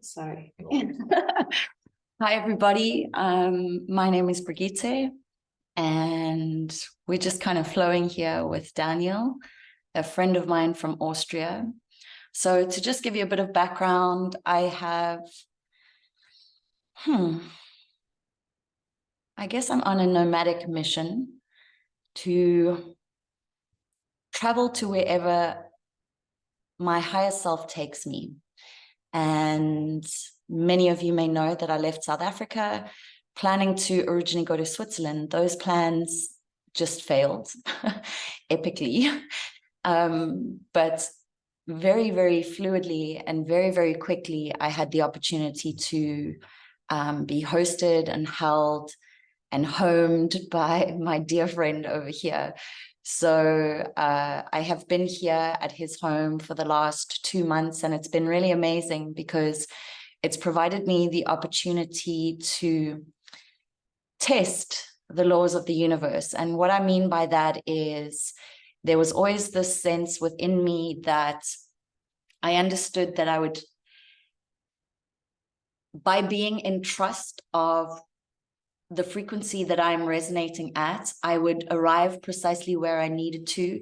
Sorry. Hi, everybody. My name is Brigitte, and we're just kind of flowing here with Daniel, a friend of mine from Austria. So to just give you a bit of background, I have, I guess I'm on a nomadic mission to travel to wherever my higher self takes me. And many of you may know that I left South Africa planning to originally go to Switzerland. Those plans just failed epically. But very, very fluidly and very, very quickly, I had the opportunity to be hosted and held and homed by my dear friend over here. So I have been here at his home for the last 2 months, and it's been really amazing because it's provided me the opportunity to test the laws of the universe. And what I mean by that is there was always this sense within me that I understood that I would, by being in trust of the frequency that I'm resonating at, I would arrive precisely where I needed to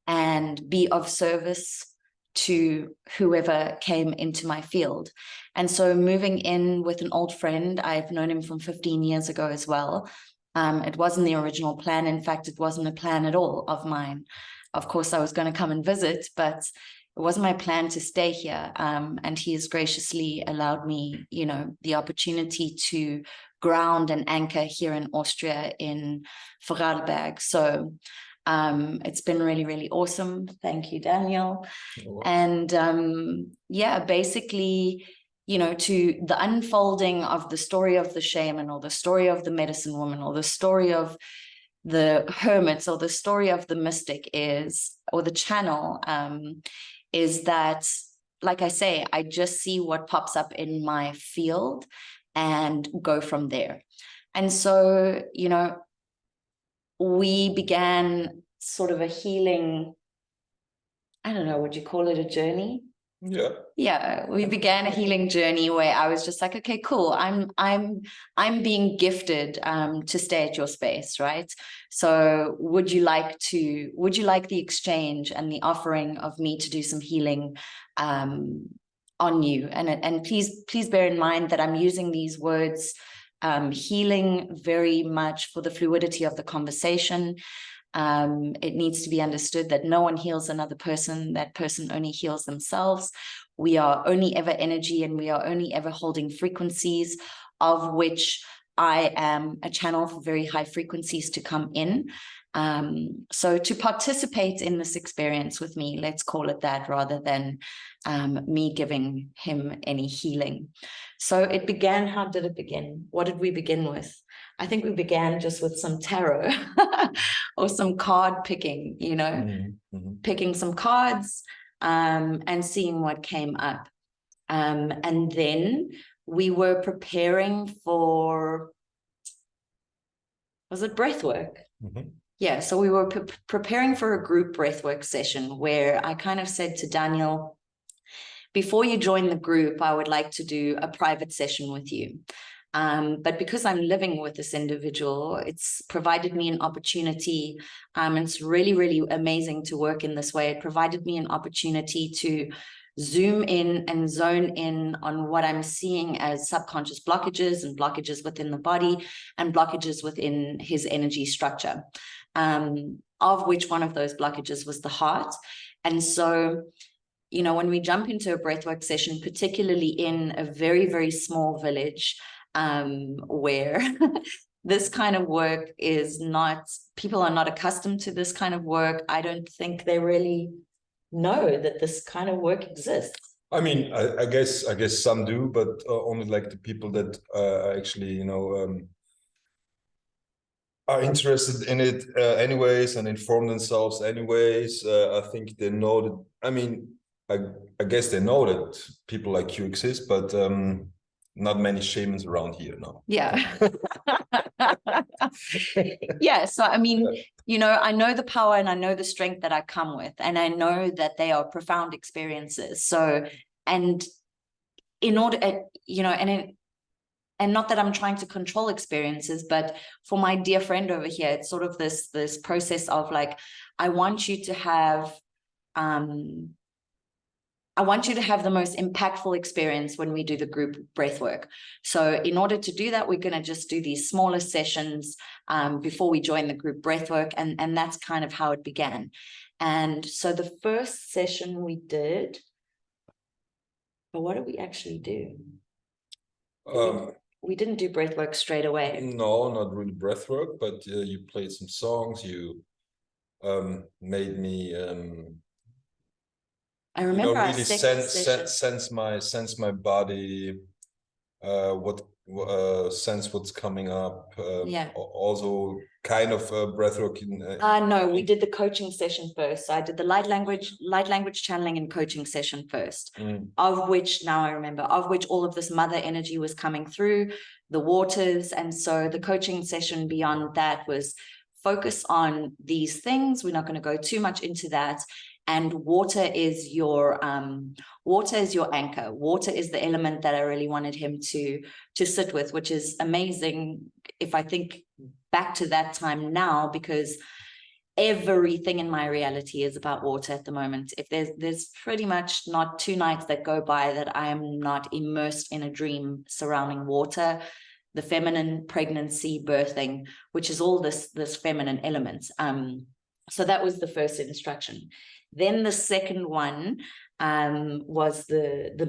and be of service to whoever came into my field. And so moving in with an old friend, I've known him from 15 years ago as well. It wasn't the original plan. In fact, it wasn't a plan at all of mine. Of course, I was going to come and visit, but it wasn't my plan to stay here. And he has graciously allowed me, the opportunity to ground and anchor here in Austria in Vorarlberg. So it's been really, really awesome. Thank you, Daniel. And basically, to the unfolding of the story of the shaman, or the story of the medicine woman, or the story of the hermits, or the story of the mystic or the channel, is that, like I say, I just see what pops up in my field and go from there. And so, we began sort of a healing, I don't know, would you call it a journey? Yeah, we began a healing journey where I was just like, okay, cool. I'm being gifted to stay at your space, right? So would you like the exchange and the offering of me to do some healing on you? And please bear in mind that I'm using these words, healing, very much for the fluidity of the conversation. It needs to be understood that no one heals another person. That person only heals themselves. We are only ever energy, and we are only ever holding frequencies, of which I am a channel for very high frequencies to come in. So to participate in this experience with me, let's call it that, rather than me giving him any healing. So it began, how did it begin? What did we begin with? I think we began just with some tarot or some card picking, picking some cards and seeing what came up. And then we were preparing for, was it breathwork? Yeah, so we were preparing for a group breathwork session where I kind of said to Daniel, before you join the group, I would like to do a private session with you. But because I'm living with this individual, it's provided me an opportunity. It's really, really amazing to work in this way. It provided me an opportunity to zoom in and zone in on what I'm seeing as subconscious blockages and blockages within the body and blockages within his energy structure, of which one of those blockages was the heart. And so, when we jump into a breathwork session, particularly in a very, very small village, where this kind of work is not, people are not accustomed to this kind of work. I don't think they really know that this kind of work exists. I mean, I guess some do, but only like the people that actually, are interested in it anyways and inform themselves anyways. I think they know that, I mean, I guess they know that people like you exist, but not many shamans around here, no. Yeah. Yeah, so I mean, I know the power and I know the strength that I come with, and I know that they are profound experiences. So, and in order, you know, and not that I'm trying to control experiences, but for my dear friend over here, it's sort of this process of like, I want you to have the most impactful experience when we do the group breath work. So in order to do that, we're going to just do these smaller sessions before we join the group breath work. And that's kind of how it began. And so the first session we did, but what did we actually do? We didn't do breath work straight away. No, not really breath work, but you played some songs. You made me I remember really sense my body, sense what's coming up. Also kind of breath work in no, we did the coaching session first. So I did the light language channeling and coaching session first, of which, now I remember, of which all of this mother energy was coming through, the waters. And so the coaching session beyond that was focus on these things. We're not going to go too much into that. And water is your anchor. Water is the element that I really wanted him to sit with, which is amazing if I think back to that time now, because everything in my reality is about water at the moment. If there's pretty much not 2 nights that go by that I am not immersed in a dream surrounding water, the feminine, pregnancy, birthing, which is all this feminine element. So that was the first instruction. Then the second one was the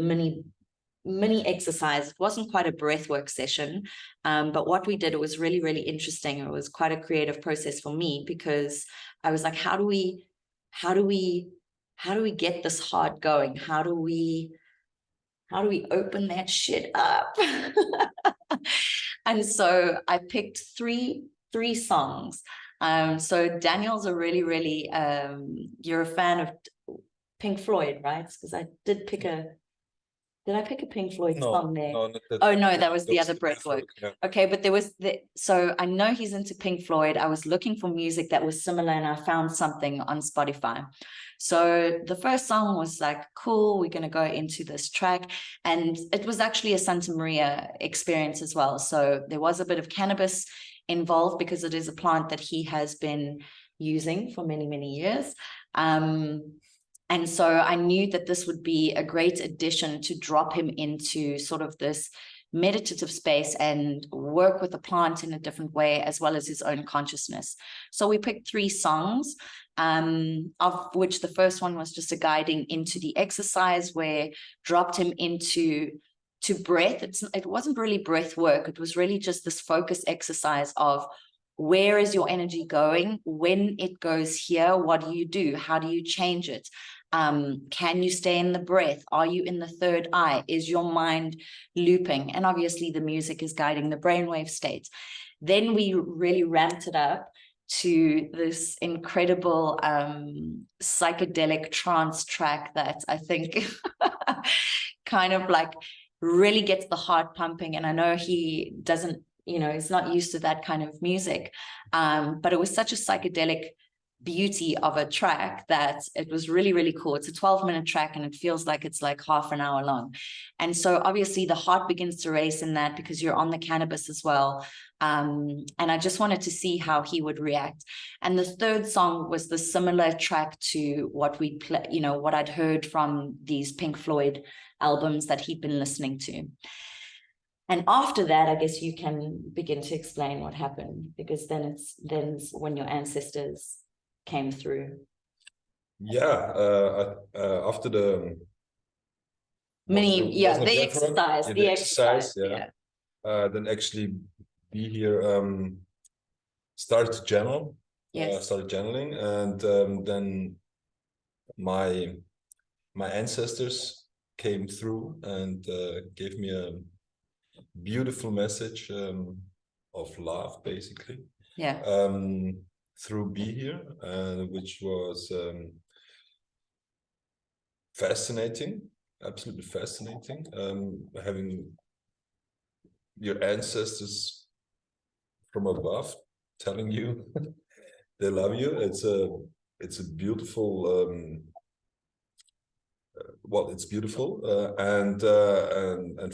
mini exercise. It wasn't quite a breathwork session, but what we did, it was really, really interesting. It was quite a creative process for me, because I was like, how do we get this heart going? How do we open that shit up? And so I picked three songs. So Daniel's a really, really, you're a fan of Pink Floyd, right? Because I did pick did I pick a Pink Floyd song there? No, that was the other breathwork. Yeah. Okay, but there was so I know he's into Pink Floyd. I was looking for music that was similar, and I found something on Spotify. So the first song was like, cool, we're going to go into this track. And it was actually a Santa Maria experience as well. So there was a bit of cannabis involved, because it is a plant that he has been using for many, many years. And so I knew that this would be a great addition to drop him into sort of this meditative space and work with the plant in a different way, as well as his own consciousness. So we picked 3 songs, of which the first one was just a guiding into the exercise, where dropped him into breath. It wasn't really breath work. It was really just this focus exercise of, where is your energy going? When it goes here, what do you do? How do you change it? Can you stay in the breath? Are you in the third eye? Is your mind looping? And obviously the music is guiding the brainwave state. Then we really ramped it up to this incredible psychedelic trance track that I think kind of like really gets the heart pumping. And I know he doesn't, he's not used to that kind of music, but it was such a psychedelic beauty of a track that it was really, really cool. It's a 12-minute track, and it feels like it's like half an hour long. And so obviously the heart begins to race in that, because you're on the cannabis as well. And I just wanted to see how he would react. And the third song was the similar track to what we play, what I'd heard from these Pink Floyd albums that he'd been listening to. And after that, I guess you can begin to explain what happened, because then it's when your ancestors came through. Yeah, after the exercise, yeah. Then actually be here, started to channel. Started channeling, and then my ancestors came through and gave me a beautiful message of love, basically. Through Be Here, which was fascinating, absolutely fascinating. Having your ancestors from above telling you they love you, it's a beautiful well, it's beautiful and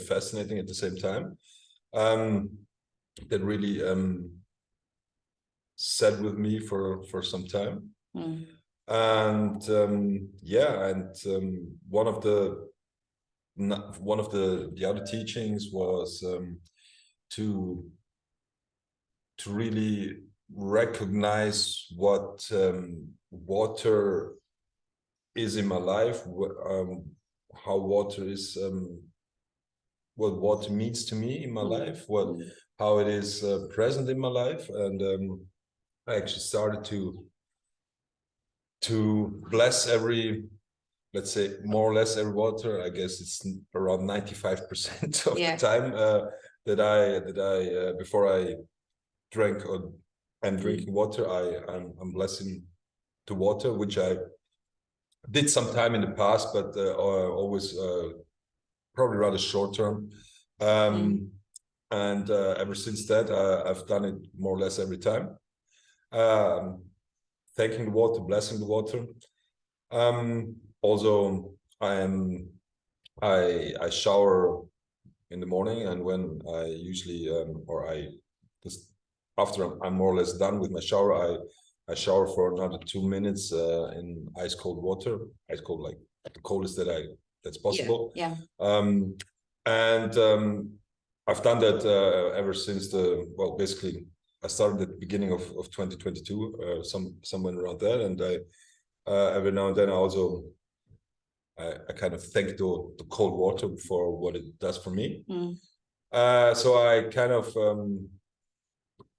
fascinating at the same time. That really sat with me for some time. And yeah, and one of the other teachings was to really recognize what water is in my life, how water is, what water means to me in my life, how it is present in my life. And I actually started to bless every, let's say, more or less every water. I guess it's around 95% of the time that I before I drank or am drinking water, I'm blessing the water, which I did some time in the past, but always probably rather short term. And ever since that, I've done it more or less every time. Thanking the water, blessing the water. Also, I shower in the morning, and when I usually after I'm more or less done with my shower, I shower for another 2 minutes in ice cold water, ice cold, like the coldest that's possible. Yeah. And I've done that ever since basically I started at the beginning of 2022, somewhere around there, and I every now and then I kind of thank the cold water for what it does for me. So I kind of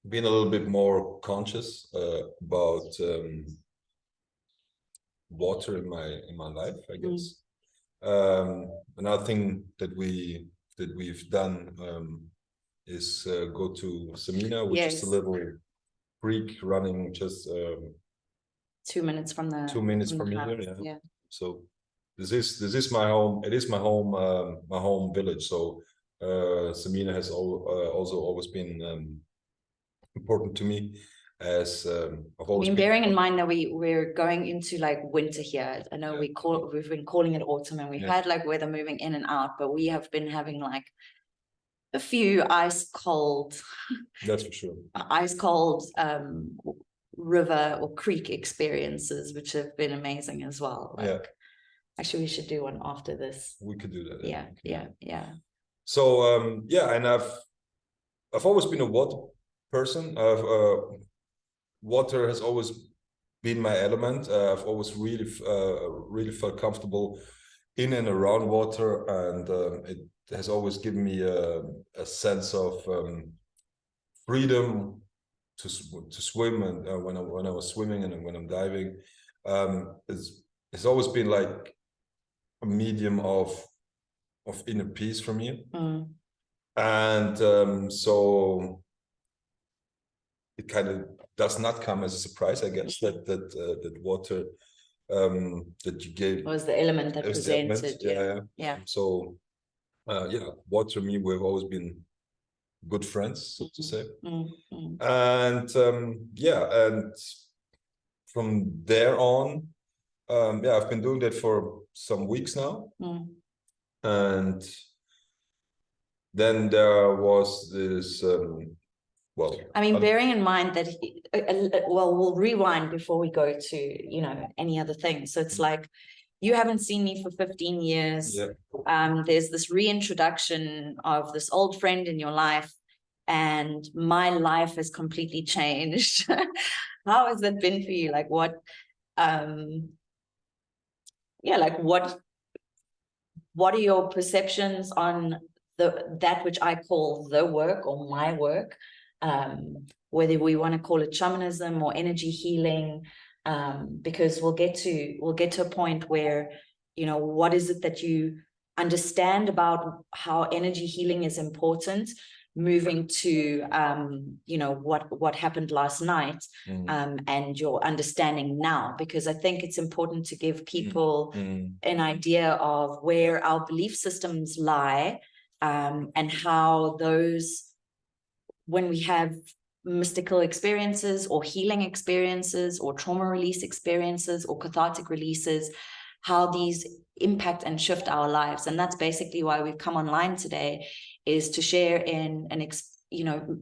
been a little bit more conscious about water in my life, I guess. Another thing that we've done is go to Semina, which is a little creek running just 2 minutes from the 2 minutes from here. Yeah. So this is my home. It is my home village. So Semina has also always been important to me, as I've always been. Bearing in mind that we're going into like winter here. I know we've been calling it autumn, and we've had like weather moving in and out, but we have been having like a few ice cold. That's for sure. Ice cold river or creek experiences, which have been amazing as well. Like, actually, we should do one after this. We could do that. Yeah. So and I've always been a water person. Water has always been my element. I've always really felt comfortable in and around water, and it has always given me a sense of freedom to swim, and when I was swimming and when I'm diving, it's always been like a medium of inner peace for me. And so it kind of does not come as a surprise, I guess, that water that you gave was the element that presented. Yeah. So water and me, we've always been good friends, so to say. And and from there on, I've been doing that for some weeks now. And then there was this bearing in mind that we'll rewind before we go to any other thing. So it's like, you haven't seen me for 15 years. There's this reintroduction of this old friend in your life, and my life has completely changed. How has that been for you? Like what are your perceptions on that which I call the work or my work, whether we want to call it shamanism or energy healing, because we'll get to a point where, what is it that you understand about how energy healing is important, moving to what happened last night, and your understanding now, because I think it's important to give people an idea of where our belief systems lie, and how those, when we have mystical experiences or healing experiences or trauma release experiences or cathartic releases, how these impact and shift our lives. And that's basically why we've come online today, is to share in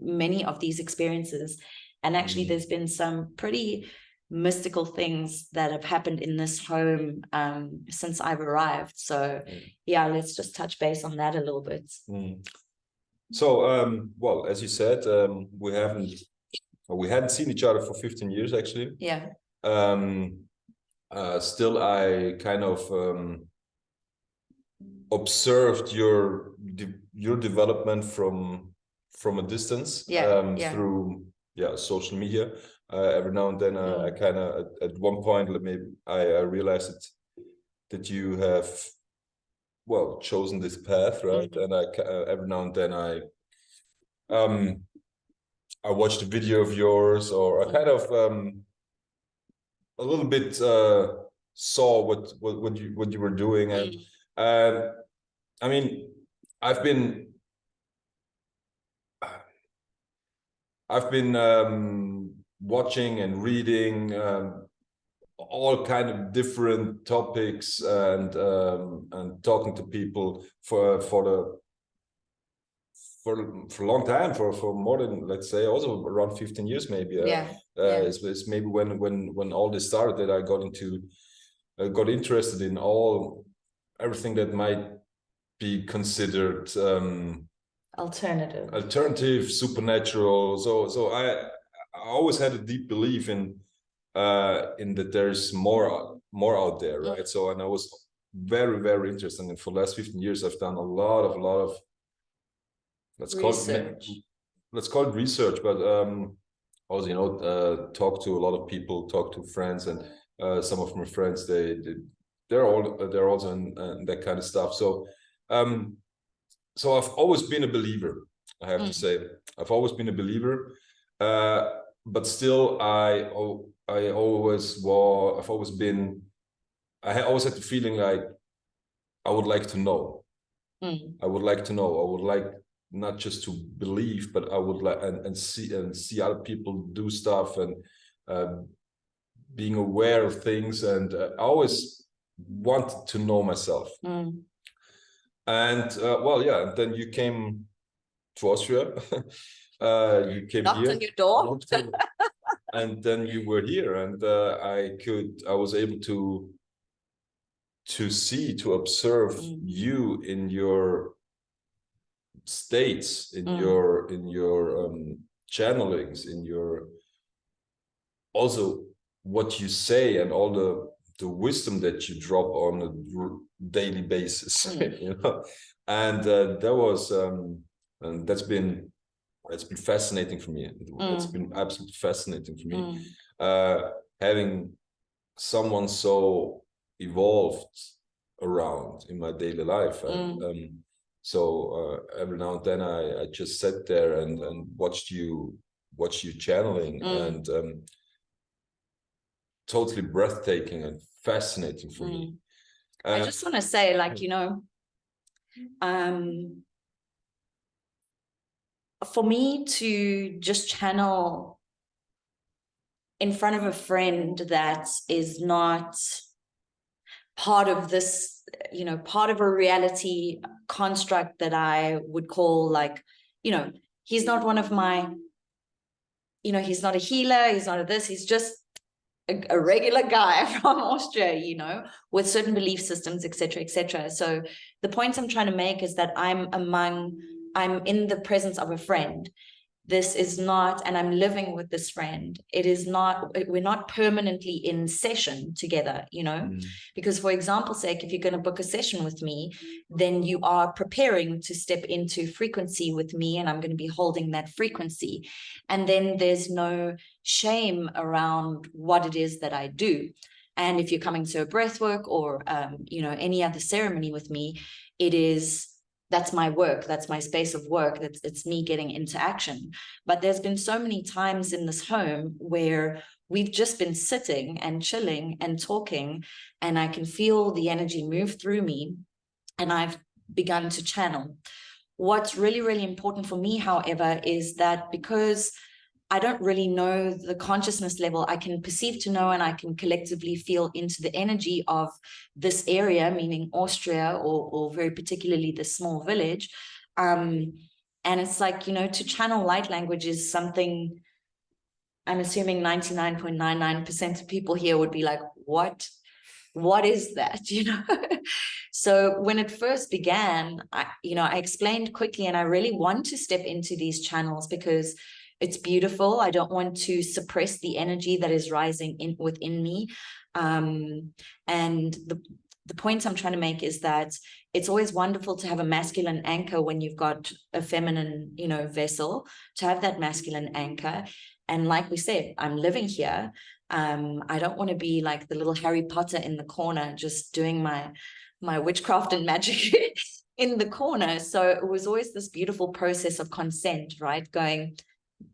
many of these experiences. And actually there's been some pretty mystical things that have happened in this home since I've arrived. So yeah, let's just touch base on that a little bit. So well, as you said, we hadn't seen each other for 15 years actually. Yeah. Still I kind of observed your development from a distance, through social media. Every now and then I kind of at one point maybe I realized that you have chosen this path, right? And I every now and then I watched a video of yours, or I kind of a little bit saw what you were doing. And I mean, I've been watching and reading all kind of different topics, and talking to people for a long time, for more than, let's say, also around 15 years maybe. It's maybe when all this started that I got interested in everything that might be considered alternative, supernatural. So I always had a deep belief in that there's more out there, right? So, and I was very, very interested, and for the last 15 years I've done a lot of let's call it research, but also talk to a lot of people, talk to friends, and some of my friends they're also in that kind of stuff. So so I've always been a believer, I have to say. I've always been a believer, but still I always had the feeling like I would like to know. I would like to know. I would like not just to believe, but I would like and see other people do stuff, and being aware of things. And I always wanted to know myself. And then you came to Austria. You came knocked here, on your door, and then you were here, and I was able to observe you in your states, in your channelings, in your also what you say, and all the wisdom that you drop on a daily basis. And that was and that's been fascinating for me. It's been absolutely fascinating for me, having someone so evolved around in my daily life. And so every now and then I just sat there and watched you channeling, and totally breathtaking and fascinating for me. I just want to say, like, for me to just channel in front of a friend that is not part of this, part of a reality construct that I would call, like, he's not one of my, he's not a healer, he's not a this, he's just a regular guy from Austria, with certain belief systems, etc., etc. So the point I'm trying to make is that I'm in the presence of a friend. This is not, and I'm living with this friend. It is not, we're not permanently in session together, because, for example's sake, if you're going to book a session with me, then you are preparing to step into frequency with me, and I'm going to be holding that frequency. And then there's no shame around what it is that I do. And if you're coming to a breath work or, any other ceremony with me, that's my work, that's my space of work, it's me getting into action. But there's been so many times in this home where we've just been sitting and chilling and talking, and I can feel the energy move through me, and I've begun to channel. What's really, really important for me, however, is that because I don't really know the consciousness level. I can perceive to know, and I can collectively feel into the energy of this area, meaning Austria, or very particularly the small village. And it's like, you know, to channel light language is something I'm assuming 99.99% of people here would be like, what is that? You know? So when it first began, I explained quickly, and I really want to step into these channels because it's beautiful. I don't want to suppress the energy that is rising within me. And the point I'm trying to make is that it's always wonderful to have a masculine anchor when you've got a feminine, you know, vessel, to have that masculine anchor. And like we said, I'm living here. I don't want to be like the little Harry Potter in the corner, just doing my witchcraft and magic in the corner. So it was always this beautiful process of consent, right? Going,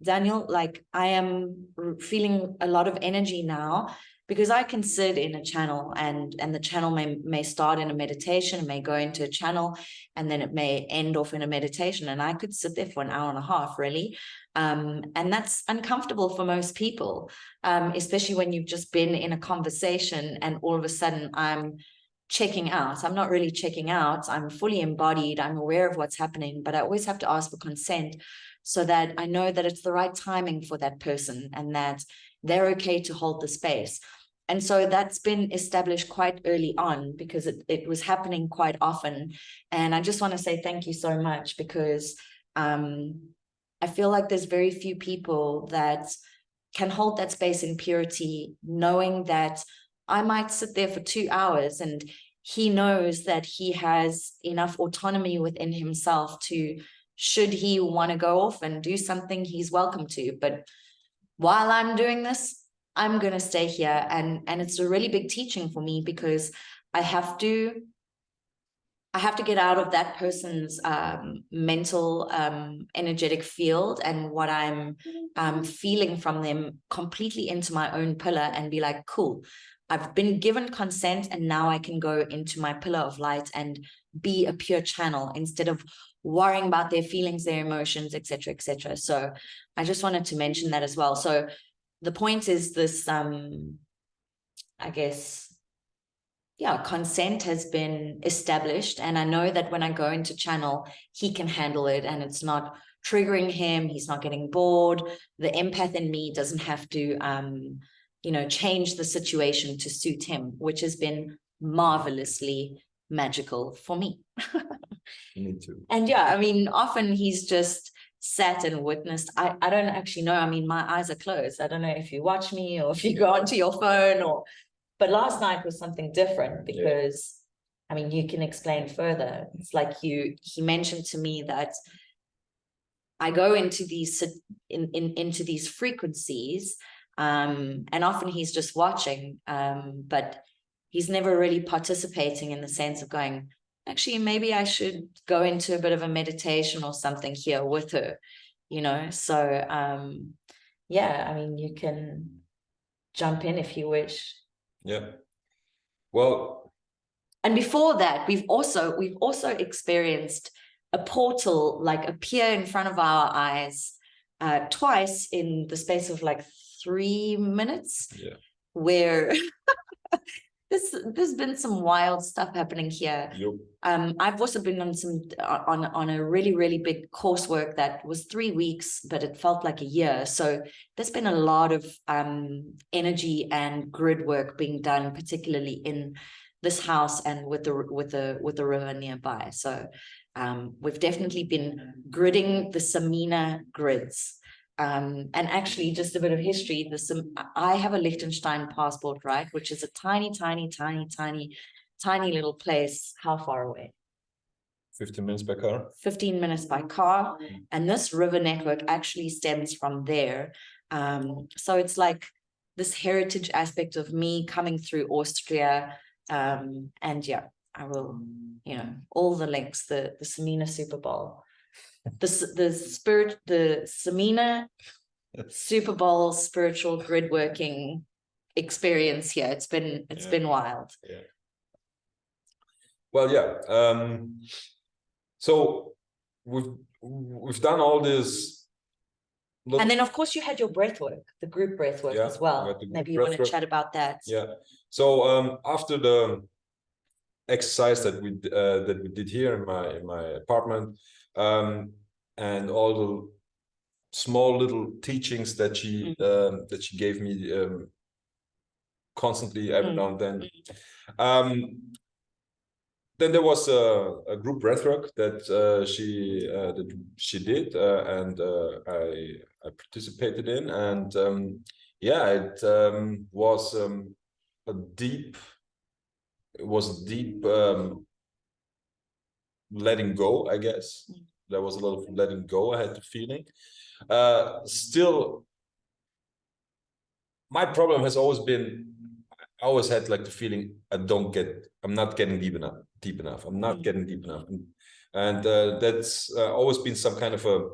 Daniel, like, I am feeling a lot of energy now, because I can sit in a channel, and the channel may start in a meditation, may go into a channel, and then it may end off in a meditation. And I could sit there for an hour and a half, really. And that's uncomfortable for most people, especially when you've just been in a conversation and all of a sudden I'm checking out. I'm not really checking out. I'm fully embodied. I'm aware of what's happening, but I always have to ask for consent so that I know that it's the right timing for that person and that they're okay to hold the space. And so that's been established quite early on, because it was happening quite often. And I just want to say thank you so much, because I feel like there's very few people that can hold that space in purity, knowing that I might sit there for 2 hours and he knows that he has enough autonomy within himself to, should he want to go off and do something, he's welcome to. But while I'm doing this, I'm going to stay here. And it's a really big teaching for me, because I have to get out of that person's mental, energetic field, and what I'm feeling from them, completely into my own pillar, and be like, cool, I've been given consent, and now I can go into my pillar of light and be a pure channel, instead of worrying about their feelings, their emotions, etc., etc. So I just wanted to mention that as well. So the point is this, I guess, yeah, consent has been established, and I know that when I go into channel, he can handle it, and it's not triggering him. He's not getting bored. The empath in me doesn't have to, change the situation to suit him, which has been marvelously magical for me. Me too. And yeah, I mean, often he's just sat and witnessed. I don't actually know. I mean, my eyes are closed. I don't know if you watch me or if you go onto your phone, but last night was something different, because I mean, you can explain further. It's like he mentioned to me that I go into these into these frequencies, and often he's just watching, but he's never really participating, in the sense of going, actually, maybe I should go into a bit of a meditation or something here with her, So yeah, I mean, you can jump in if you wish. Yeah. Well, and before that, we've also experienced a portal like appear in front of our eyes twice in the space of like 3 minutes. Yeah. Where there's been some wild stuff happening here. Yep. I've also been on a really, really big coursework that was 3 weeks, but it felt like a year. So there's been a lot of energy and grid work being done, particularly in this house and with the river nearby. So we've definitely been gridding the Samina grids. And actually, just a bit of history, I have a Liechtenstein passport, right, which is a tiny little place. How far away? 15 minutes by car. 15 minutes by car. And this river network actually stems from there. So it's like this heritage aspect of me coming through Austria. And yeah, I will, all the links, the Samina Super Bowl. The Samina Super Bowl spiritual grid working experience here. It's been wild. Yeah. Well, yeah. So we've done all this And then, of course, you had your breath work, the group breath work as well. Maybe you want to chat about that. Yeah. So after the exercise that we did here in my apartment, and all the small little teachings that she gave me constantly every now and then. Then there was a group breathwork that she did, and I participated in, and yeah, it was a deep. It was a deep letting go, I guess. There was a lot of letting go. I had the feeling. Still, my problem has always been, I always had like the feeling I'm not getting deep enough. I'm not getting deep enough. And that's always been some kind of a,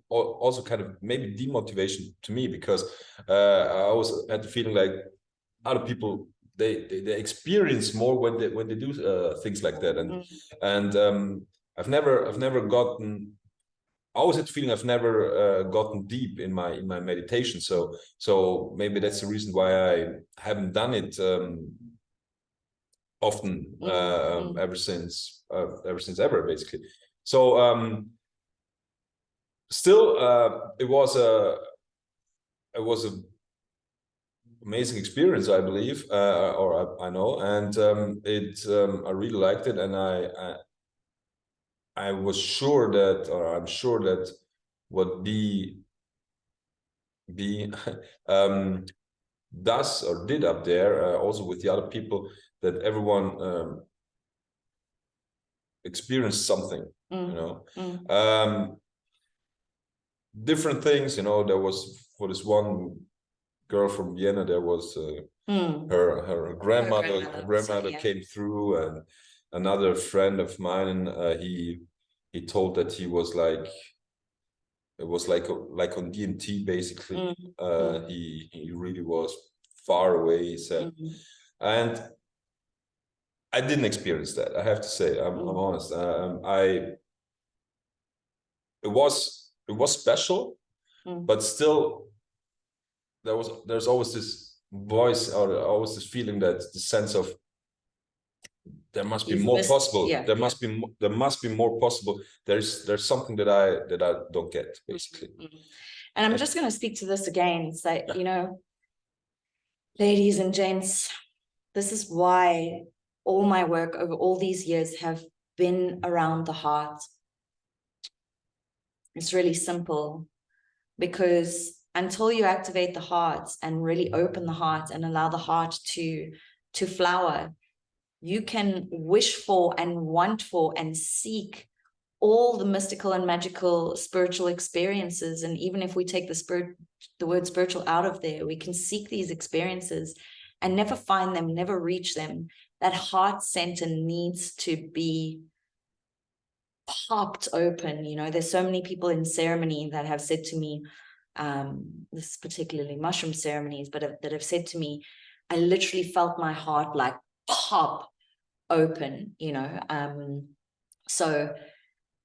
also kind of maybe demotivation to me, because I always had the feeling like other people, they experience more when they do things like that. And I've never gotten, I always had the feeling I've never gotten deep in my meditation. So maybe that's the reason why I haven't done it often ever since ever, basically. So still, it was a amazing experience, I believe, or I know, and I really liked it, and I was sure that, or I'm sure that what B does or did up there, also with the other people, that everyone experienced something, you know, different things. You know, there was, for this one girl from Vienna, there was her grandmother came through, and another friend of mine, he told that he was like, it was like on DMT, basically. He really was far away, he said. And I didn't experience that, I have to say. I'm honest. It was special, but still there's always this voice, or always this feeling, that the sense of there must be more possible. There must be more possible. There's something that I don't get, basically. And I'm just going to speak to this again. It's like, you know, ladies and gents, this is why all my work over all these years have been around the heart. It's really simple, because until you activate the heart and really open the heart and allow the heart to flower, you can wish for and want for and seek all the mystical and magical spiritual experiences. And even if we take the word spiritual out of there, we can seek these experiences and never find them, never reach them. That heart center needs to be popped open. You know, there's so many people in ceremony that have said to me, this is particularly mushroom ceremonies, but that have said to me, I literally felt my heart like pop open, you know. So,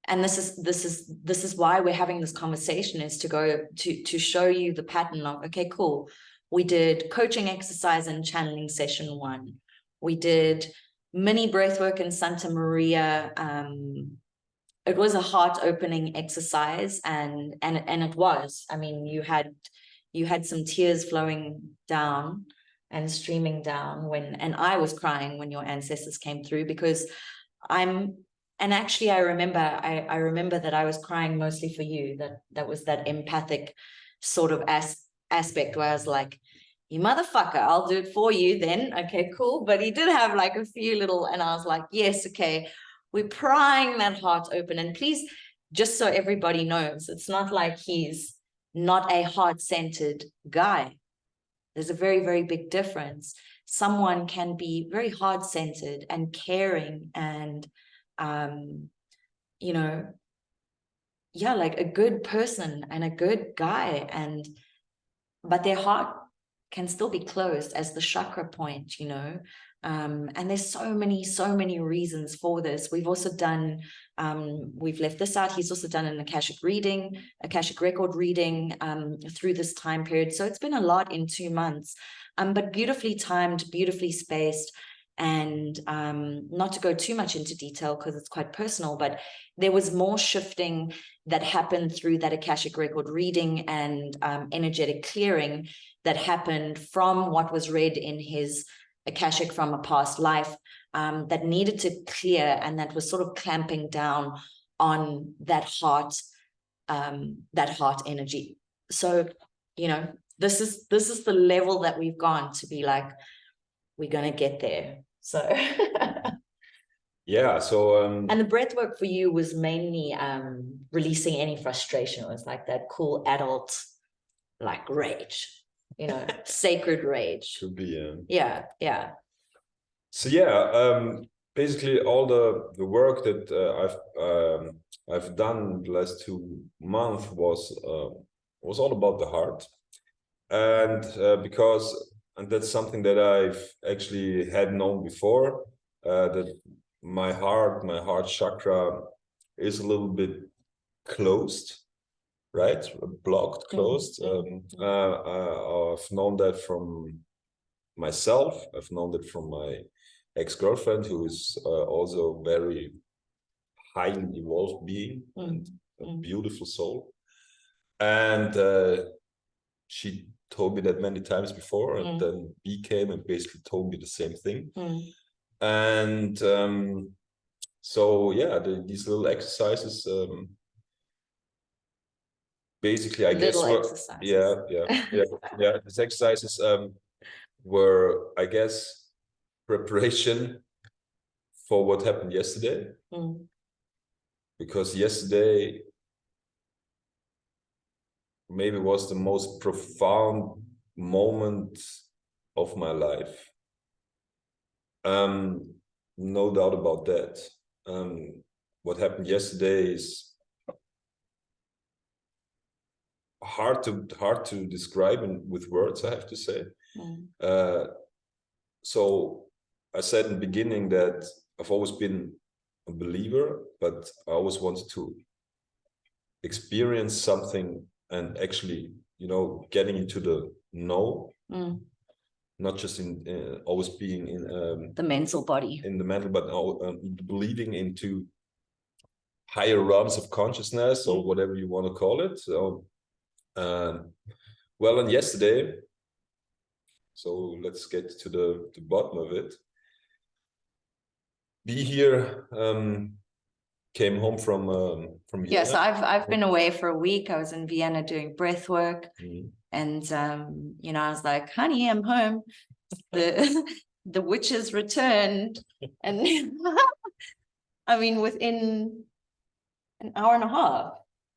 and this is why we're having this conversation, is to go to show you the pattern of, okay, cool, we did coaching exercise and channeling session 1, we did mini breathwork in Santa Maria. It was a heart opening exercise, and it was, I mean, you had some tears flowing down and streaming down and I was crying when your ancestors came through, because and actually I remember that I was crying mostly for you. That was that empathic sort of aspect where I was like, you motherfucker, I'll do it for you then. Okay, cool. But he did have like a few little, and I was like, yes, okay, we're prying that heart open. And please, just so everybody knows, it's not like he's not a heart-centered guy. There's a very, very big difference. Someone can be very heart-centered and caring and, you know, yeah, like a good person and a good guy, but their heart can still be closed as the chakra point, you know. And there's so many reasons for this. We've also done, we've left this out, he's also done an Akashic reading, Akashic record reading through this time period. So it's been a lot in 2 months, but beautifully timed, beautifully spaced. And not to go too much into detail because it's quite personal, but there was more shifting that happened through that Akashic record reading and energetic clearing that happened from what was read in his Akashic from a past life that needed to clear, and that was sort of clamping down on that heart energy. So, you know, this is the level that we've gone to be like, we're going to get there. So yeah, so and the breath work for you was mainly releasing any frustration. It was like that cool adult like rage, you know, sacred rage. Could be, yeah. So yeah, basically all the work that I've done the last 2 months was all about the heart, and and that's something that I've actually had known before, that my heart chakra is a little bit closed, right? Blocked, closed. I've known that from myself. I've known that from my ex-girlfriend, who is also very highly evolved being and a beautiful soul. And she told me that many times before, and then B came and basically told me the same thing. And so yeah, these little exercises, basically, I guess, these exercises were, I guess, preparation for what happened yesterday. Because yesterday maybe was the most profound moment of my life. No doubt about that. What happened yesterday is hard to describe with words, I have to say. So I said in the beginning that I've always been a believer, but I always wanted to experience something and actually, you know, getting into the know, not just in always being in the mental body, in the mental, but believing into higher realms of consciousness, or whatever you want to call it. So, well, and yesterday, so let's get to the bottom of it. Be here. Came home from Vienna. Yes, I've been away for a week. I was in Vienna doing breath work, and you know, I was like, honey, I'm home. The witches returned, and I mean, within an hour and a half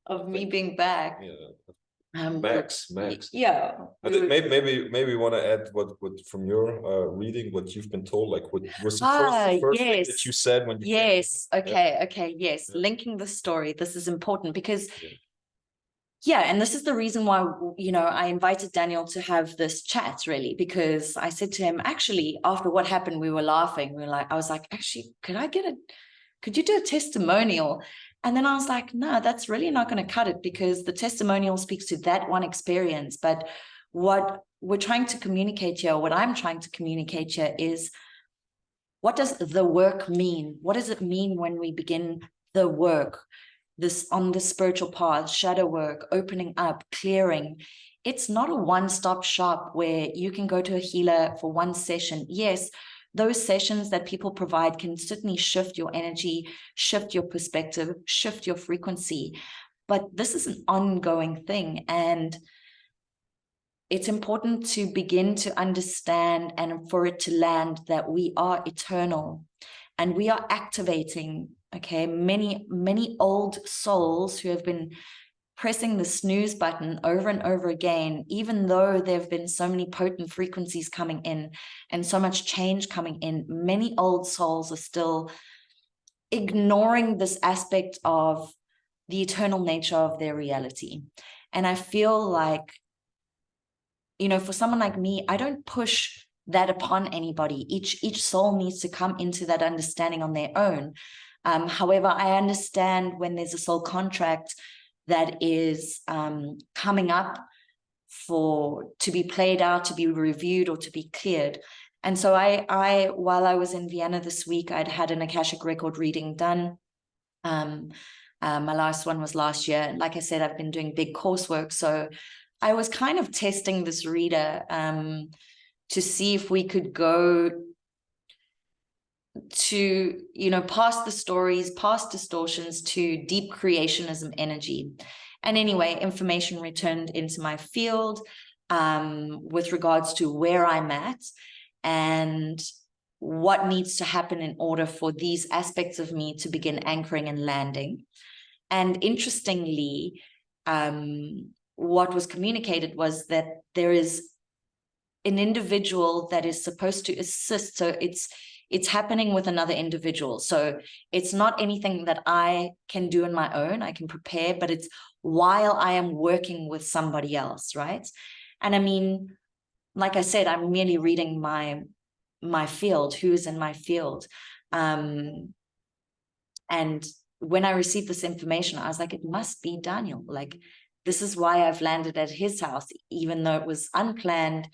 of me being back. Max. Yeah. I think maybe we want to add what from your reading, what you've been told, like what was the first thing that you said when you came. Yes. Linking the story. This is important because and this is the reason why, you know, I invited Daniel to have this chat, really, because I said to him, actually, after what happened, we were laughing. I was like, actually, could you do a testimonial? And then I was like, no, that's really not going to cut it, because the testimonial speaks to that one experience. But what we're trying to communicate here, what I'm trying to communicate here, is what does the work mean? What does it mean when we begin the work, this on the spiritual path, shadow work, opening up, clearing? It's not a one-stop shop where you can go to a healer for one session. Yes, those sessions that people provide can certainly shift your energy, shift your perspective, shift your frequency. But this is an ongoing thing. And it's important to begin to understand, and for it to land, that we are eternal and we are activating, many old souls who have been pressing the snooze button over and over again, even though there have been so many potent frequencies coming in and so much change coming in. Many old souls are still ignoring this aspect of the eternal nature of their reality. And I feel like, you know, for someone like me, I don't push that upon anybody. Each soul needs to come into that understanding on their own. However, I understand when there's a soul contract that is coming up to be played out, to be reviewed, or to be cleared. And so I while I was in Vienna this week, I'd had an Akashic record reading done. My last one was last year. And like I said, I've been doing big coursework. So I was kind of testing this reader to see if we could go to, past the stories, past distortions, to deep creationism energy. And anyway, information returned into my field with regards to where I'm at and what needs to happen in order for these aspects of me to begin anchoring and landing. And interestingly, what was communicated was that there is an individual that is supposed to assist. So it's happening with another individual. So it's not anything that I can do on my own. I can prepare, but it's while I am working with somebody else, right? And I mean, like I said, I'm merely reading my field, who's in my field. And when I received this information, I was like, it must be Daniel. Like, this is why I've landed at his house, even though it was unplanned.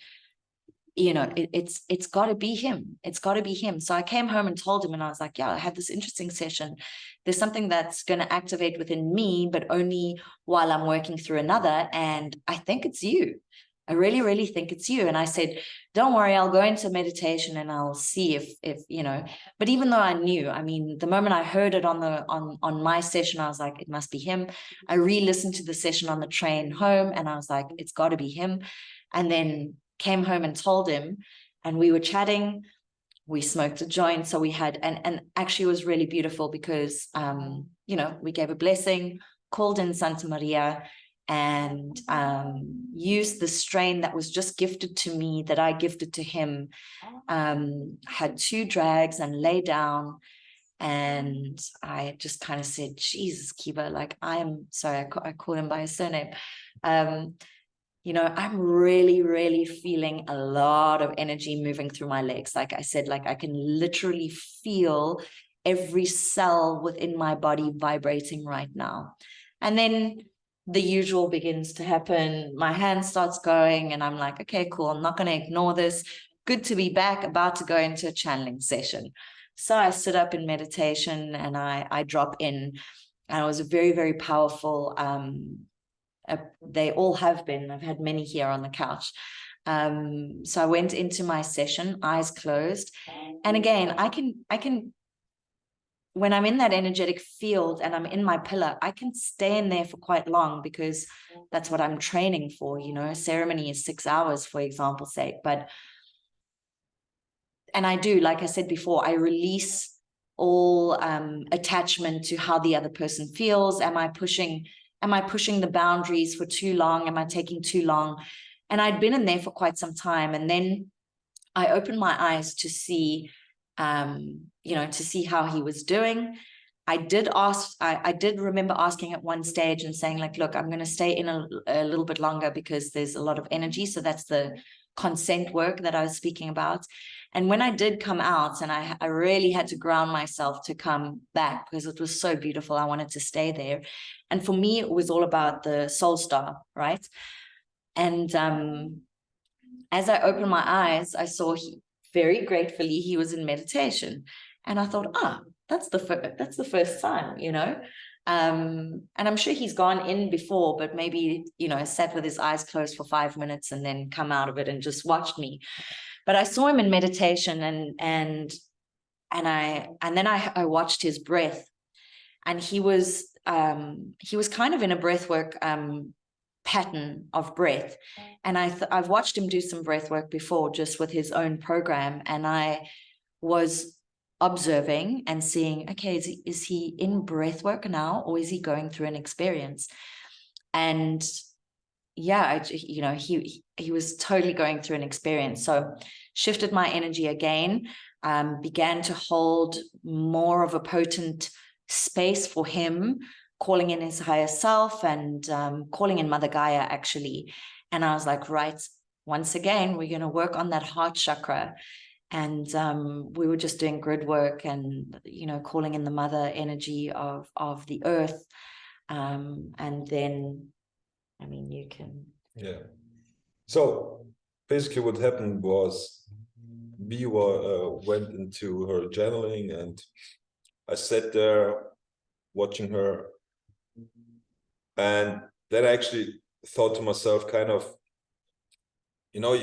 It's got to be him. It's got to be him. So I came home and told him, and I was like, yeah, I had this interesting session. There's something that's going to activate within me, but only while I'm working through another. And I think it's you. I really, really think it's you. And I said, don't worry, I'll go into meditation and I'll see if but even though I knew, I mean, the moment I heard it on my session, I was like, it must be him. I re-listened to the session on the train home and I was like, it's got to be him. And then came home and told him, and we were chatting, we smoked a joint. So we had, and actually it was really beautiful because, we gave a blessing, called in Santa Maria, and used the strain that was just gifted to me, that I gifted to him, had 2 drags and lay down. And I just kind of said, Jesus, Kiva, like I call him by his surname. I'm really, really feeling a lot of energy moving through my legs. Like I said, like I can literally feel every cell within my body vibrating right now. And then the usual begins to happen. My hand starts going and I'm like, okay, cool. I'm not going to ignore this. Good to be back, about to go into a channeling session. So I sit up in meditation and I drop in, and it was a very, very powerful, they all have been. I've had many here on the couch. So I went into my session, eyes closed. And again, I can, when I'm in that energetic field and I'm in my pillar, I can stay in there for quite long because that's what I'm training for. Ceremony is 6 hours, for example's sake. And I do, like I said before, I release all attachment to how the other person feels. Am I pushing the boundaries for too long? Am I taking too long? And I'd been in there for quite some time. And then I opened my eyes to see, to see how he was doing. I did remember asking at one stage and saying, like, look, I'm going to stay in a little bit longer because there's a lot of energy. So that's the consent work that I was speaking about. And when I did come out, and I really had to ground myself to come back because it was so beautiful. I wanted to stay there. And for me, it was all about the soul star, right? And as I opened my eyes, I saw very gratefully he was in meditation. And I thought, that's the first time, and I'm sure he's gone in before, but maybe, sat with his eyes closed for 5 minutes and then come out of it and just watched me. But I saw him in meditation and then I watched his breath, and he was kind of in a breathwork pattern of breath. And I've watched him do some breath work before, just with his own program. And I was observing and seeing, okay, is he in breath work now, or is he going through an experience? And yeah, he was totally going through an experience. So shifted my energy again, began to hold more of a potent space for him, calling in his higher self and calling in Mother Gaia, actually. And I was like, right, once again, we're going to work on that heart chakra. And we were just doing grid work and, you know, calling in the mother energy of the earth. And then, I mean, you can. Yeah. So basically what happened was we went into her channeling, and I sat there watching her. And then I actually thought to myself, kind of, you know,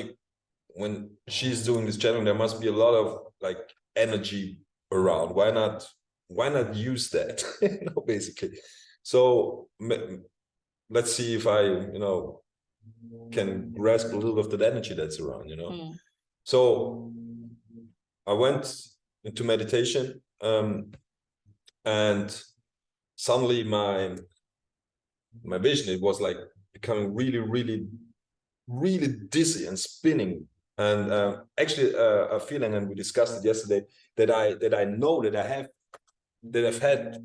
when she's doing this channeling, there must be a lot of like energy around. Why not use that? You know, basically. So let's see if I, you know, can grasp a little of that energy that's around, you know. So I went into meditation, and suddenly my vision, it was like becoming really dizzy and spinning. And actually a feeling, and we discussed it yesterday, that I know that I've had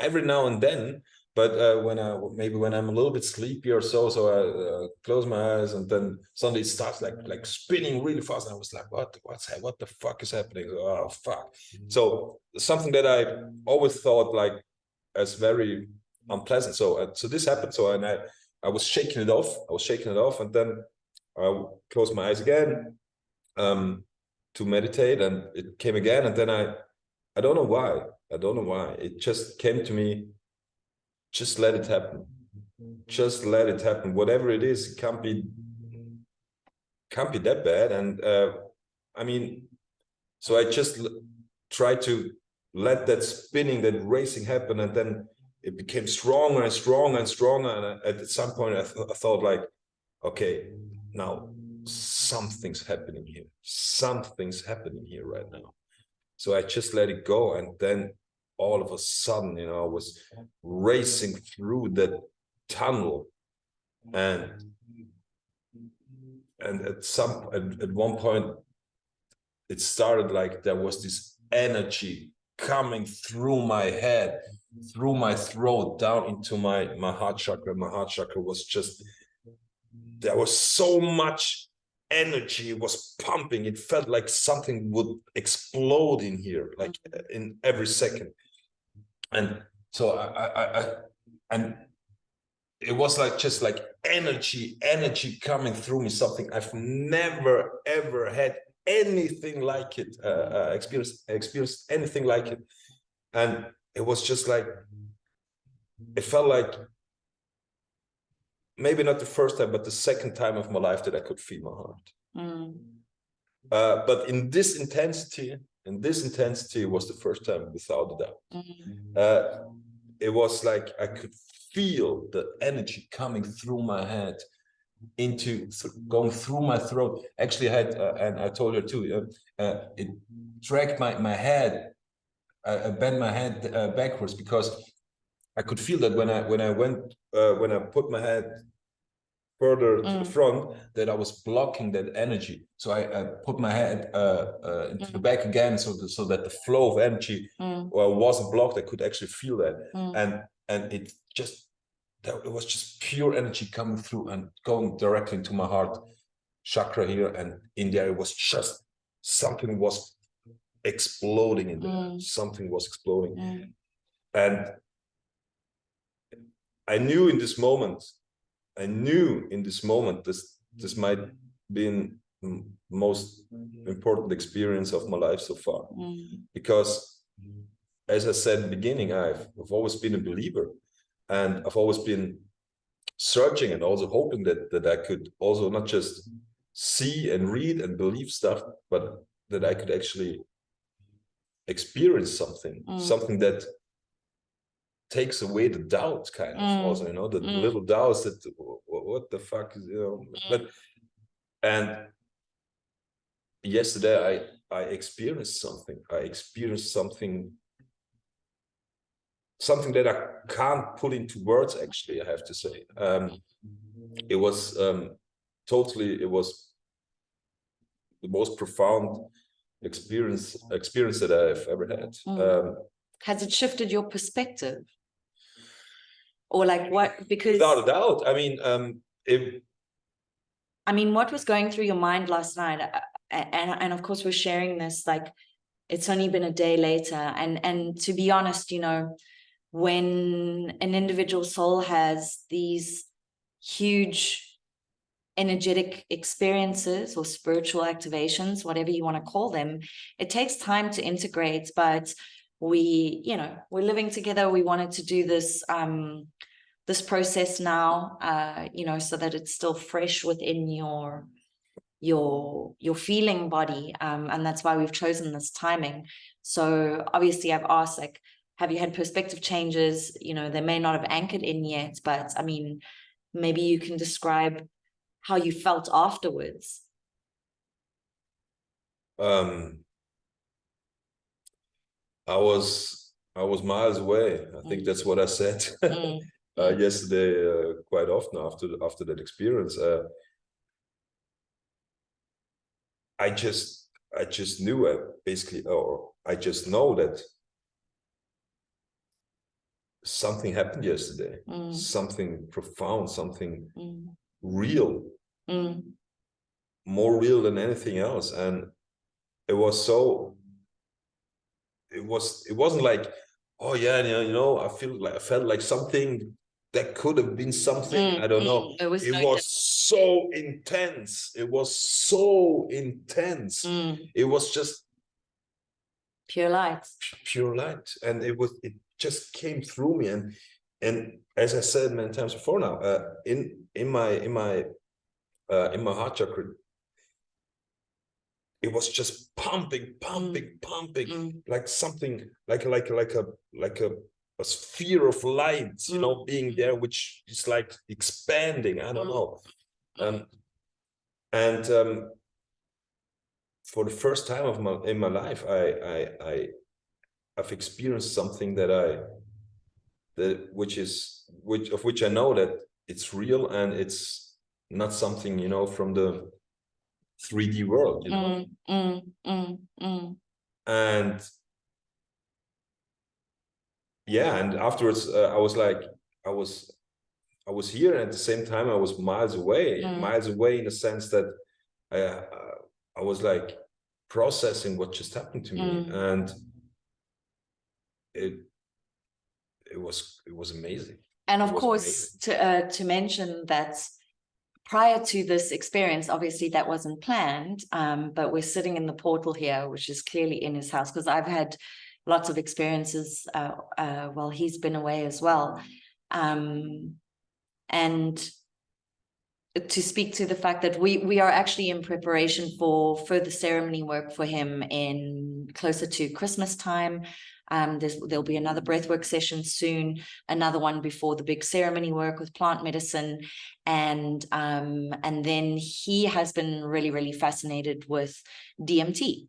every now and then, but when I'm a little bit sleepy or so I close my eyes, and then suddenly it starts like spinning really fast, and I was like, what the fuck is happening? Oh fuck. So something that I always thought like as very unpleasant. So this happened. So and I was shaking it off, and then I closed my eyes again to meditate, and it came again, and then I don't know why. It just came to me. Just let it happen. Just let it happen. Whatever it is, it can't be that bad. And I mean, so I just tried to let that spinning, that racing happen, and then it became stronger and stronger and stronger. And at some point, I thought like, okay, now something's happening here. Something's happening here right now. So I just let it go, and then all of a sudden, you know, I was racing through that tunnel, and at one point, it started like there was this energy coming through my head, through my throat, down into my heart chakra. My heart chakra was just, there was so much energy, it was pumping. It felt like something would explode in here, like in every second. And so and it was like just like energy coming through me, something I've never ever had anything like it, experienced anything like it. And it was just like, it felt like maybe not the first time, but the second time of my life that I could feel my heart. But in this intensity was the first time, without a doubt. It was like I could feel the energy coming through my head, going through my throat. Actually, I had, and I told her too, it dragged my head. I bent my head backwards, because I could feel that when I put my head further to the front, that I was blocking that energy. So I put my head into the back again, so that the flow of energy wasn't blocked. I could actually feel that, and it was just pure energy coming through and going directly into my heart chakra here, and in there it was just something was exploding in there. Something was exploding, and I knew in this moment this might be the most important experience of my life so far, because as I said in the beginning, I've always been a believer, and I've always been searching and also hoping that I could also not just see and read and believe stuff, but that I could actually experience something that takes away the doubts, kind of, also, you know, the little doubts that what the fuck is, you know. But and yesterday I experienced something. Something that I can't put into words, actually, I have to say. It was it was the most profound experience that I've ever had. Has it shifted your perspective? Or like what? Because without a doubt, I mean, I mean, what was going through your mind last night? And of course, we're sharing this, like, it's only been a day later. And to be honest, you know, when an individual soul has these huge energetic experiences or spiritual activations, whatever you want to call them, it takes time to integrate. But we, you know, we're living together. We wanted to do this this process now, you know, so that it's still fresh within your feeling body, and that's why we've chosen this timing. So obviously I've asked, like, have you had perspective changes? You know, they may not have anchored in yet, but I mean, maybe you can describe how you felt afterwards. I was miles away. I think that's what I said yesterday, quite often after that experience. I just knew basically, or I just know that something happened yesterday, something profound, something real, more real than anything else. And it wasn't like, oh yeah, you know, I felt like something that could have been something. I don't know. It was so intense. It was so intense. It was just pure light. Pure light. And it just came through me. And as I said many times before now, in my heart chakra, it was just pumping, like something like a sphere of light, you know, being there, which is like expanding. I don't know. For the first time in my life, I've experienced something which I know that it's real, and it's not something, you know, from the 3D world, you know. And yeah, and afterwards I was like, I was here, and at the same time I was miles away in the sense that I was like processing what just happened to me, and it was amazing. And of course, to mention that prior to this experience, obviously that wasn't planned, but we're sitting in the portal here, which is clearly in his house, because I've had lots of experiences while he's been away as well. And to speak to the fact that we are actually in preparation for further ceremony work for him in closer to Christmas time. There'll be another breathwork session soon, another one before the big ceremony work with plant medicine, and then he has been really fascinated with DMT.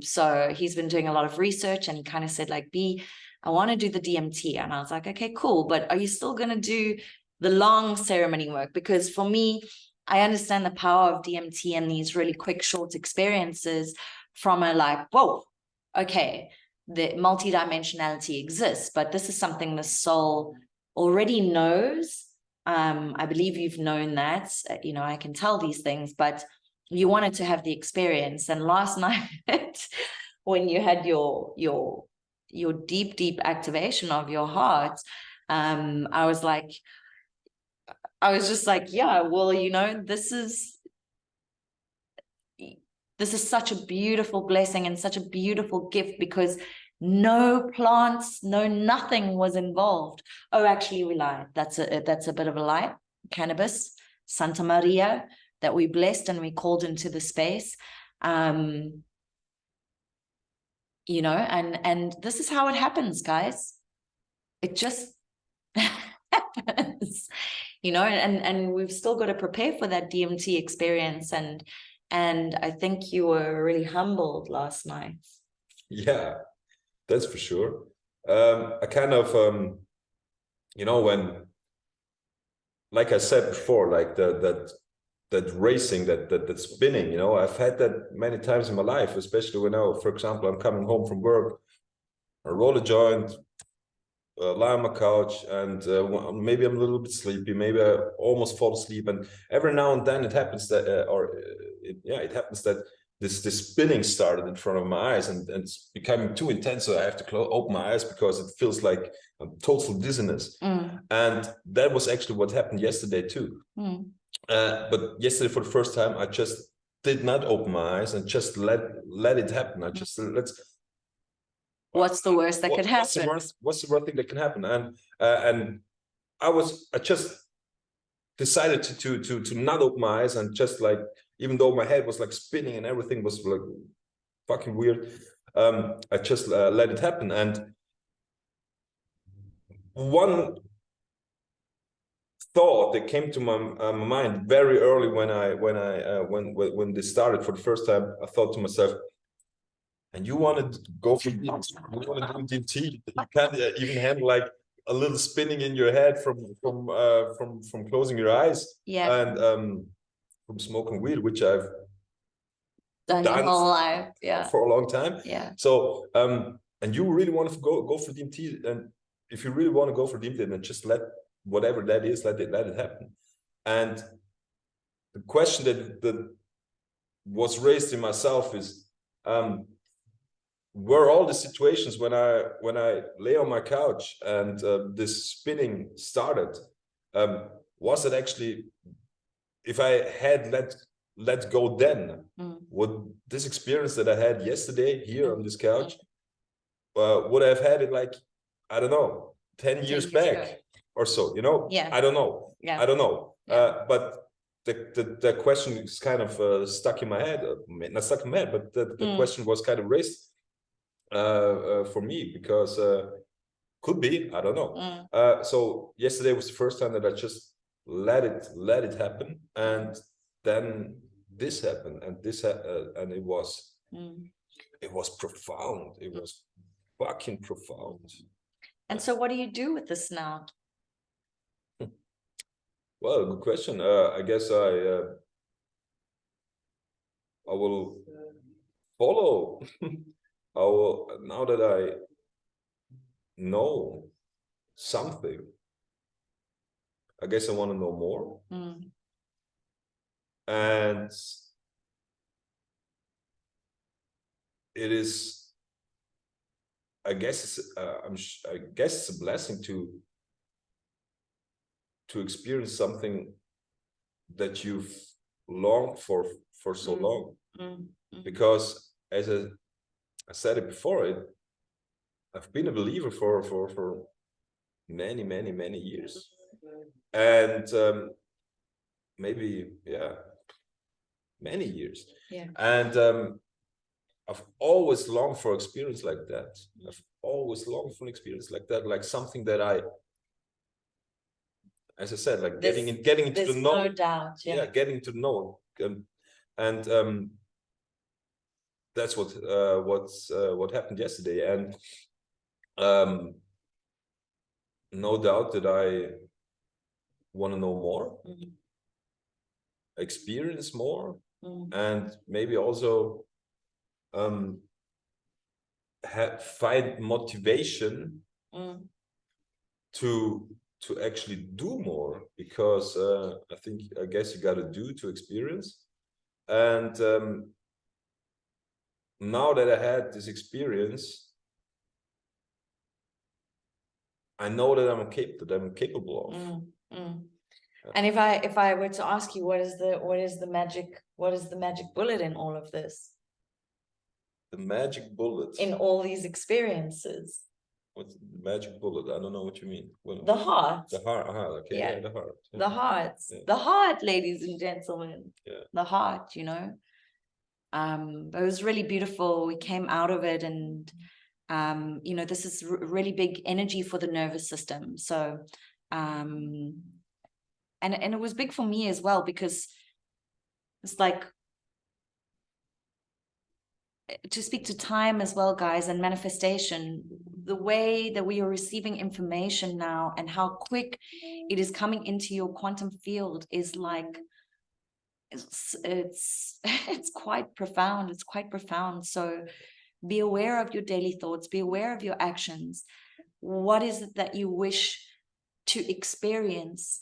So he's been doing a lot of research, and he kind of said, like, B, I want to do the DMT. And I was like, okay, cool, but are you still going to do the long ceremony work? Because for me, I understand the power of DMT and these really quick, short experiences from a like, whoa, okay, the multidimensionality exists, but this is something the soul already knows. I believe you've known that, you know, I can tell these things, but you wanted to have the experience. And last night, when you had your deep activation of your heart, I was just like, yeah, well, you know, this is such a beautiful blessing and such a beautiful gift, because no plants, no nothing was involved. Oh, actually, we lied. That's a bit of a lie. Cannabis, Santa Maria, that we blessed and we called into the space. You know, and this is how it happens, guys. It just happens, you know, and we've still got to prepare for that DMT experience. And I think you were really humbled last night. Yeah, that's for sure. I kind of, you know, when, like I said before, like that racing, that spinning, you know, I've had that many times in my life, especially when for example, I'm coming home from work, I roll a joint, lie on my couch, and maybe I'm a little bit sleepy, maybe I almost fall asleep, and every now and then it happens that, it happens that this spinning started in front of my eyes, and it's becoming too intense, so I have to open my eyes because it feels like a total dizziness. And that was actually what happened yesterday too. But yesterday, for the first time, I just did not open my eyes and just let it happen. I just what's the worst that could happen? What's the worst thing that can happen? And I just decided to not open my eyes, and just like, even though my head was like spinning and everything was like fucking weird, I just let it happen. And one thought that came to my mind very early when this started for the first time, I thought to myself, and you want to go for DMT, you want to do DMT, you can't even handle like a little spinning in your head from closing your eyes, and from smoking weed, which I've done your whole life, for a long time. So and you really want to go for DMT, and if you really want to go for DMT, then just let whatever that is, let it happen. And the question that was raised in myself is, were all the situations when I lay on my couch and this spinning started, was it actually, if I had let go then, would this experience that I had yesterday here on this couch, would I have had it like, I don't know, 10 years back or so, you know? I don't know. I don't know. But the question is kind of stuck in my head, not stuck in my head, but the question was kind of raised for me, because could be, I don't know. So yesterday was the first time that I just let it happen, and then this happened, and and it was profound. It was fucking profound. And so what do you do with this now? Well, good question. I guess I will follow. Now that I know something, I guess I want to know more. And it is, I guess it's a blessing to experience something that you've longed for so long. Because as I said it before, I've been a believer for many years, and maybe many years, and I've always longed for experience like that. I've always longed for an experience like that, like something that as I said, like getting into the know. No doubt, getting to know, and that's what happened yesterday, and no doubt that I want to know more, experience more, and maybe also find motivation to actually do more, because I guess you got to do to experience. And now that I had this experience, I know that I'm capable of. And if I were to ask you, what is the magic bullet in all of this? The magic bullet in all these experiences. What's the magic bullet? I don't know what you mean. The heart. The heart. Okay, the heart. The heart. The heart, ladies and gentlemen. The heart, you know. It was really beautiful. We came out of it, and you know, this is really big energy for the nervous system. So and it was big for me as well, because it's like, to speak to time as well, guys, and manifestation, the way that we are receiving information now and how quick it is coming into your quantum field is like, it's quite profound. It's quite profound. So be aware of your daily thoughts, be aware of your actions, what is it that you wish to experience?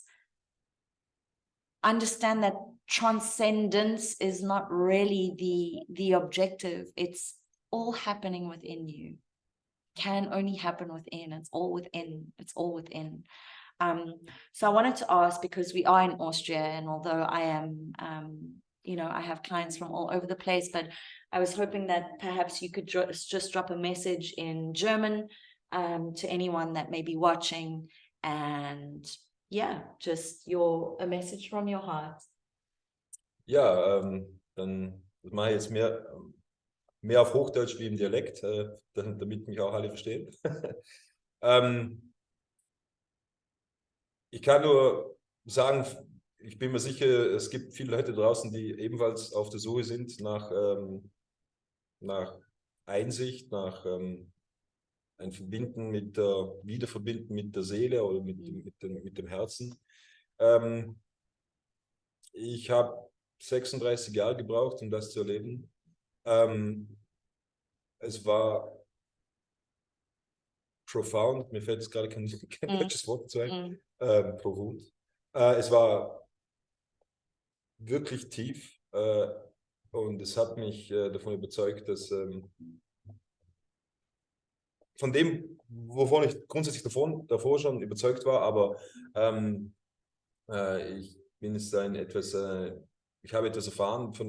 Understand that transcendence is not really the objective. It's all happening within you. Can only happen within. It's all within. It's all within. So I wanted to ask, because we are in Austria, and although I am, you know, I have clients from all over the place, but I was hoping that perhaps you could just drop a message in German to anyone that may be watching, and yeah, just a message from your heart. Ja, dann mache ich jetzt mehr auf Hochdeutsch wie im Dialekt, damit mich auch alle verstehen. Ich kann nur sagen, ich bin mir sicher, es gibt viele Leute draußen, die ebenfalls auf der Suche sind nach Einsicht, nach ein Verbinden Wiederverbinden mit der Seele oder mit dem Herzen. Ich habe 36 Jahre gebraucht, um das zu erleben. Es war profound, mir fällt jetzt gerade kein deutsches Wort zu ein, profund. Es war wirklich tief und es hat mich davon überzeugt, dass von dem, wovon ich grundsätzlich davor schon überzeugt war, aber ich bin jetzt ich habe etwas erfahren, von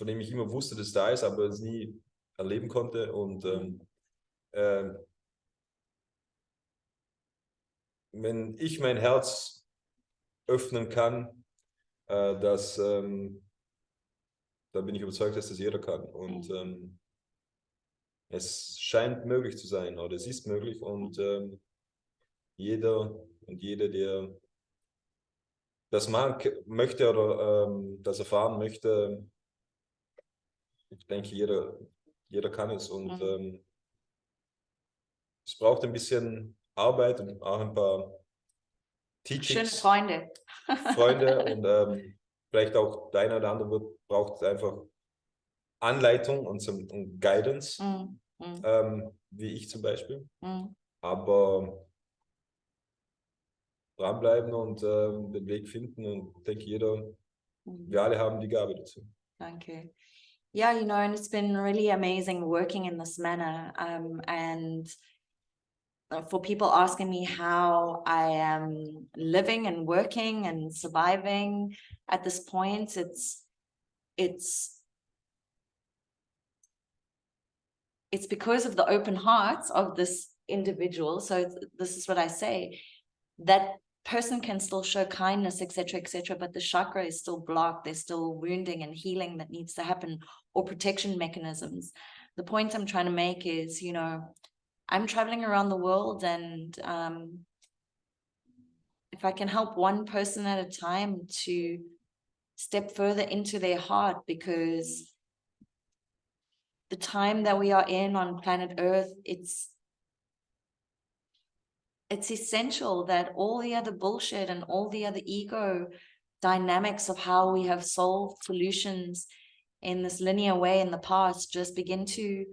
dem ich immer wusste, dass es da ist, aber es nie erleben konnte. Und wenn ich mein Herz öffnen kann, da bin ich überzeugt, dass das jeder kann. Und es scheint möglich zu sein, oder es ist möglich. Und jeder und jede, der das machen möchte oder das erfahren möchte, ich denke, jeder kann es. Und es braucht ein bisschen Arbeit und auch ein paar Teachings. Schöne Freunde und vielleicht auch der eine oder andere braucht einfach Anleitung und Guidance, wie ich zum Beispiel. Aber dranbleiben und den Weg finden, und ich denke, wir alle haben die Gabe dazu. Danke. Yeah, you know, and it's been really amazing working in this manner, and for people asking me how I am living and working and surviving at this point, it's because of the open hearts of this individual. So this is what I say, that person can still show kindness, etc., but the chakra is still blocked. There's still wounding and healing that needs to happen, or protection mechanisms. The point I'm trying to make is, you know, I'm traveling around the world, and if I can help one person at a time to step further into their heart, because the time that we are in on planet Earth, it's essential that all the other bullshit and all the other ego dynamics of how we have solved solutions in this linear way in the past just begin to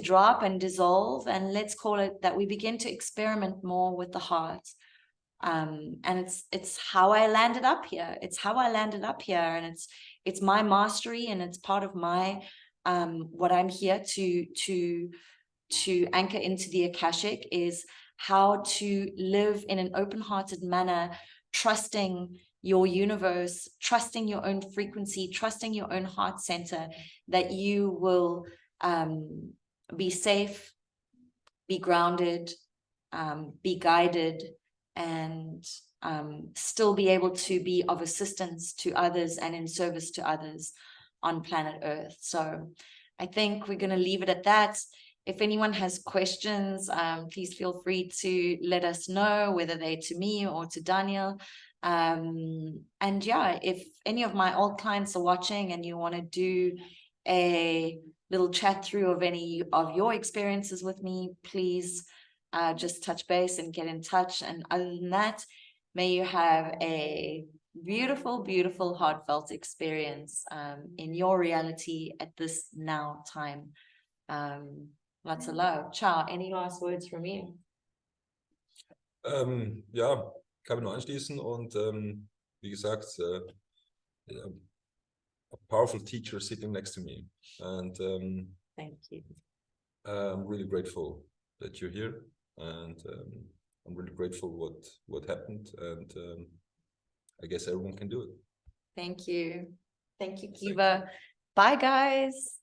drop and dissolve, and let's call it that we begin to experiment more with the heart. And it's how I landed up here. It's how I landed up here, and it's my mastery, and it's part of my what I'm here to anchor into the Akashic, is how to live in an open-hearted manner, trusting your universe, trusting your own frequency, trusting your own heart center, that you will be safe, be grounded, be guided, and still be able to be of assistance to others and in service to others on planet Earth. So I think we're going to leave it at that. If anyone has questions, please feel free to let us know, whether they're to me or to Daniel. And yeah, if any of my old clients are watching and you want to do a little chat through of any of your experiences with me, please just touch base and get in touch. And other than that, may you have a beautiful, beautiful, heartfelt experience in your reality at this now time. Lots of love. Ciao. Any last words from you? Ja, kann mich nur anschließen und wie gesagt, a powerful teacher sitting next to me, and Thank you. I'm really grateful that you're here, and I'm really grateful what happened, and I guess everyone can do it. Thank you. Thank you, Kiva. Bye, guys.